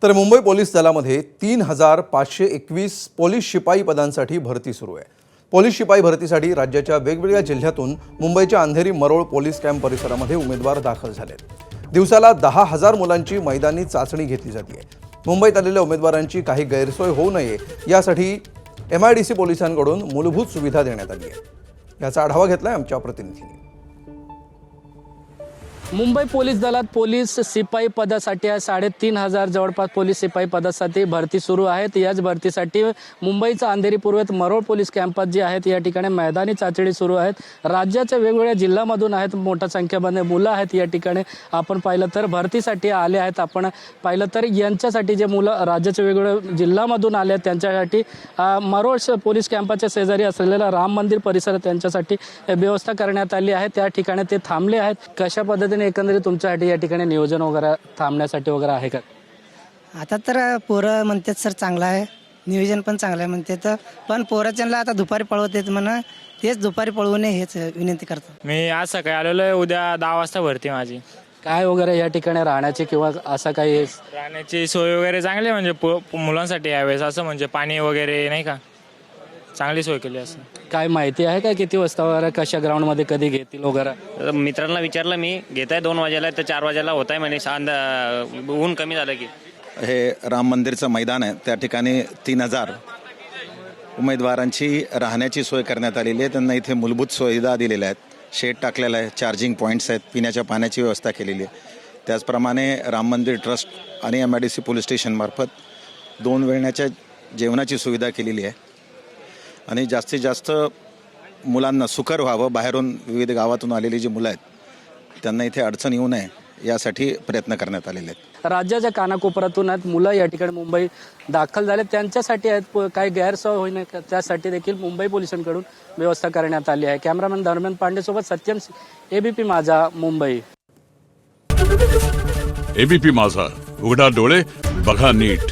तर मुंबई पोलीस दलामध्ये 3,521 पोलीस शिपाई पदांसाठी भरती सुरू आहे। पोलीस शिपाई भरतीसाठी राज्याच्या वेगवेगळ्या जिल्ह्यातून मुंबईच्या अंधेरी मरोळ पोलीस कॅम्प परिसरामध्ये उमेदवार दाखल झालेत। दिवसाला 10,000 मुलांची मैदानी चाचणी घेतली जाते। मुंबईत आलेल्या उमेदवारांची काही गैरसोय होऊ नये यासाठी MIDC पोलिसांकडून मूलभूत सुविधा देण्यात आली आहे। याचा आढावा घेतलाय आमच्या प्रतिनिधींनी। मुंबई पोलीस दलात पोलीस शिपाई पदासाठी 3,500 जवळपास पोलीस शिपाई पदासाठी भरती सुरू आहेत। याच भरतीसाठी मुंबईचा अंधेरी पूर्वेत मरोळ पोलीस कॅम्पात जे आहेत या ठिकाणी मैदानी चाचणी सुरू आहेत। राज्याच्या वेगवेगळ्या जिल्ह्यामधून आहेत, मोठ्या संख्येमध्ये मुलं आहेत या ठिकाणी। आपण पाहिलं तर भरतीसाठी आले आहेत। आपण पाहिलं तर यांच्यासाठी जे मुलं राज्याच्या वेगवेगळ्या जिल्ह्यामधून आले आहेत त्यांच्यासाठी मरोळ पोलीस कॅम्पाच्या शेजारी असलेला राम मंदिर परिसरात त्यांच्यासाठी व्यवस्था करण्यात आली आहे। त्या ठिकाणी ते थांबले आहेत। कशा पद्धतीने एकंदरीत तुमच्यासाठी या ठिकाणी नियोजन वगैरे थांबण्यासाठी वगैरे आहे का? आता तर पोरं म्हणतात सर चांगला आहे, नियोजन पण चांगलं आहे म्हणतात, पण पोराच्यांना आता दुपारी पळवतात म्हणा, तेच दुपारी पळवू नये हेच विनंती करतो। मी आज सकाळी आलेलो आहे, उद्या 10 वाजता भरती माझी। काय वगैरे या ठिकाणी राहण्याची किंवा असं काही राहण्याची सोय वगैरे चांगली आहे, म्हणजे मुलांसाठी यावेळेस असं म्हणजे पाणी वगैरे नाही का चांगली सोय केली असं। काय माहिती आहे का किती वाजता वगैरे कशा ग्राउंडमध्ये कधी घेतील वगैरे? मित्रांना विचारलं मी, घेत आहे 2 वाजेला तर 4 वाजेला होत आहे म्हणे, ऊन कमी झालं की। हे राम मंदिरचं मैदान आहे, त्या ठिकाणी 3,000 उमेदवारांची राहण्याची सोय करण्यात आलेली आहे। त्यांना इथे मूलभूत सुविधा दिलेल्या आहेत, शेड टाकलेला आहे, चार्जिंग पॉईंट्स आहेत, पिण्याच्या पाण्याची व्यवस्था केलेली आहे। त्याचप्रमाणे राम मंदिर ट्रस्ट आणि MIDC पोलीस स्टेशनमार्फत 2 वेळण्याच्या जेवणाची सुविधा केलेली आहे आणि जास्तीत जास्त मुलांना सुकर व्हावं, बाहेरून विविध गावातून आलेली जी मुलं आहेत त्यांना इथे अडचण येऊ नये यासाठी प्रयत्न करण्यात आलेले आहेत। राज्याच्या कानाकोपऱ्यातून आहेत मुलं या ठिकाणी मुंबई दाखल झाले, त्यांच्यासाठी आहेत काही गैरसोय होईल नये त्यासाठी देखील मुंबई पोलिसांकडून व्यवस्था करण्यात आली आहे। कॅमेरामॅन धर्मेंद्र पांडे सोबत सत्यम ABP माझा मुंबई। ABP माझा, उघडा डोळे बघा नीट।